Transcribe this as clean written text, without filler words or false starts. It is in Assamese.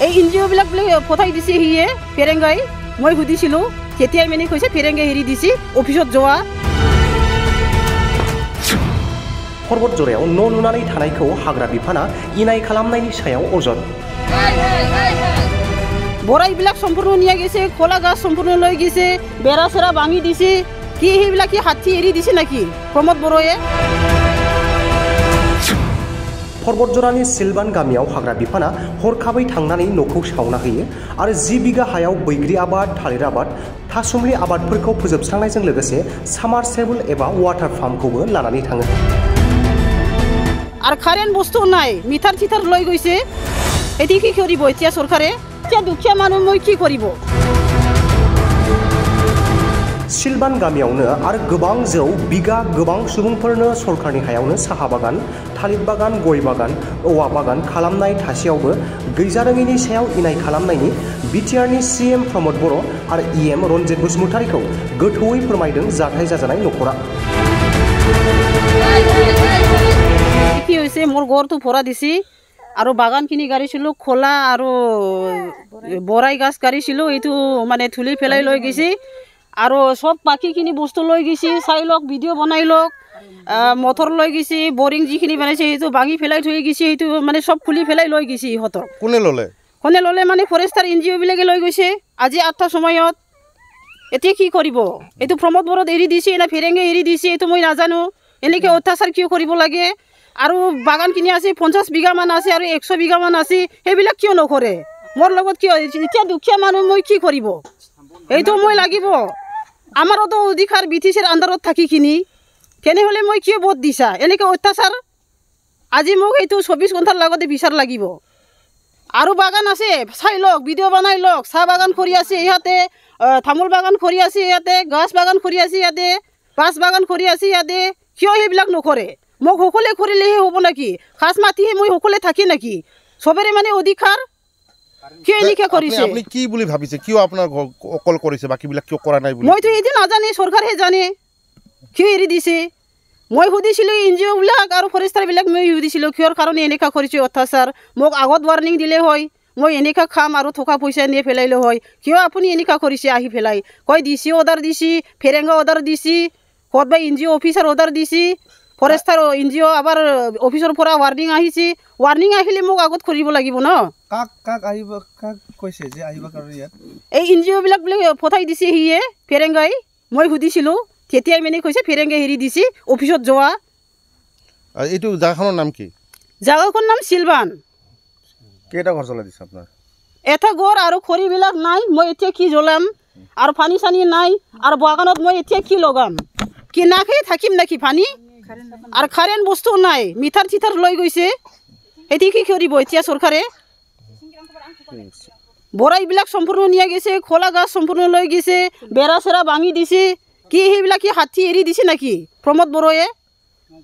এই NGO বিলাক বোলে পঠাই দিছে হিয়ে ফেৰেংগাই মই সুধিছিলোঁ কেতিয়াই মানে কৈছে ফেৰেংগাই হেৰি দিছে অফিচত যোৱা पर्वत जरायाव न' लुनानै थानायखौ हाग्रा बिफाना इनाय खालामनायनि सायाव अजद বৰাইবিলাক সম্পূৰ্ণ নিয়া গৈছে খোলা গাছ সম্পূৰ্ণ লৈ গৈছে বেৰা চেৰা ভাঙি দিছে কি সেইবিলাক কি হাতী এৰি দিছে নাকি প্ৰমোদ বড়ায়ে पर्वत जरानि सिलबान गामियाव हाग्रा बिफाना हरखाबै थांनानै न'खौ सावना होयो आरो 10 बिगा हायाव बैग्रि आबाद थालिर आबाद थासुमलि आबादफोरखौ फोजोबस्रांनायजों लोगोसे सामारसेबल एबा वाटार फार्मखौबो लानानै थाङो আর কারেন্ট বস্তু নাই মিটার চিটার লৈ গৈছে এটি কি কৰিব এতিয়া সৰকাৰে এতিয়া দুখীয়া মানুহ মই কি কৰিব सिलबान गामियावनो आरो गोबां जौ बिगा गोबां सुबुंफोरनो सरकारनि हायावनो साहा बागान थालिर बागान गय बागान औवा बागान खालामनाय थासेयावबो गैजारोङैनि सायाव इनाय खालामनायनि बिटिआरनि CM प्रमोद बर' आरो EM रनजित बसुमतारीखौ गोथौयै फोरमायदों जाथाय जाजानाय नखरा কি হৈছে মোৰ ঘৰটো ভৰা দিছি আৰু বাগানখিনি গাড়িছিলোঁ খোলা আৰু বৰাই গাছ গাড়িছিলোঁ এইটো মানে থুলি ফেলাই লৈ গৈছে আৰু সব বাকীখিনি বস্তু লৈ গৈছে চাই লওক ভিডিঅ' বনাই লওক মটৰ লৈ গৈছে বৰিং যিখিনি বনাইছে সেইটো ভাঙি ফেলাই থৈ গৈছে সেইটো মানে সব খুলি ফেলাই লৈ গৈছে ইহঁতক কোনে ল'লে মানে ফৰেষ্টাৰ NGO বিলাকে লৈ গৈছে আজি 8টা সময়ত এতিয়া কি কৰিব এইটো প্ৰমোদ বড়াত এৰি দিছে না ফেৰেংগে এৰি দিছে এইটো মই নাজানো এনেকৈ অত্যাচাৰ কিয় কৰিব লাগে আৰু বাগানখিনি আছে 50 বিঘামান আছে আৰু 100 বিঘামান আছে সেইবিলাক কিয় নকৰে মোৰ লগত কিয় এতিয়া দুখীয়া মানুহ মই কি কৰিব এইটো মই লাগিব আমাৰতো অধিকাৰ BTCৰ আণ্ডাৰত থাকি কিনি কেনেহ'লে মই কিয় ভোট দিছা এনেকৈ অত্যাচাৰ আজি মোক এইটো 24 ঘণ্টাৰ লগতে বিচাৰ লাগিব আৰু বাগান আছে চাই লওক ভিডিঅ' বনাই লওক চাহ বাগান কৰি আছে ইয়াতে তামোল বাগান কৰি আছে ইয়াতে গছ বাগান কৰি আছে ইয়াতে পাঁচ বাগান কৰি আছে ইয়াতে কিয় সেইবিলাক নকৰে মোক সকলে কৰিলেহে হ'ব নাকি খাস মাটিহে মই সকলে থাকি নাকি সবৰে মানে অধিকাৰ কিয় এনেকৈ কৰিছে আপুনি কি বুলি ভাবিছে কিয় আপোনাৰ অকল কৰিছে বাকিবিলাক কিয় কৰা নাই বুলি মইতো এইটো নাজানে চৰকাৰহে জানে কিয় এৰি দিছে মই সুধিছিলোঁ NGO বিলাক আৰু ফৰেষ্টাৰ বিলাক মই সুধিছিলোঁ কিয়ৰ কাৰণে এনেকুৱা কৰিছে অত্যাচাৰ মোক আগত ৱাৰ্নিং দিলে হয় মই এনেকুৱা খাম আৰু টকা পইচা নিয়ে ফেলাইলে হয় কিয় আপুনি এনেকুৱা কৰিছে আহি ফেলাই কয় DC অৰ্ডাৰ দিছি ফেৰেংগা অৰ্ডাৰ দিছি ক'তবা NGO অফিচাৰ অৰ্ডাৰ দিছি ফৰেষ্টাৰ NGO আবাৰ অফিসৰ পৰা ৱাৰ্নিং আহিছে ৱাৰ্নিং আহিলে মোক আগত কৰিব লাগিব ন কাক আহিব কাক কৈছে যে আহিব কাৰণে ইয়াত এই NGO বিলাক বোলে পঠাই দিছে হিয়ে ফেৰেংগাই মই সুধিছিলোঁ কেতিয়াই মানে কৈছে ফেৰেংগাই হেৰি দিছে অফিসত যোৱা এইটো জাগাখনৰ নাম কি জাগাখনৰ নাম সিলবান কেইটা ঘৰ চলাই দিছে আপোনাৰ এটা ঘৰ আৰু খৰিবিলাক নাই মই এতিয়া কি জ্বলাম আৰু পানী চানী নাই আৰু বাগানত মই এতিয়া কি লগাম কি নাখাই থাকিম নাকি পানী আর কারেন্ট বস্তু নাই মিটার চিটার লৈ গৈছে এটি কি কৰিব এতিয়া সৰকাৰে বড়াইবিলাক সম্পূৰ্ণ নিয়া গৈছে খোলা গাছ সম্পূৰ্ণ লৈ গৈছে বেৰা চেৰা ভাঙি দিছে কি সেইবিলাক কি হাতী এৰি দিছে নাকি প্ৰমোদ বড়ায়ে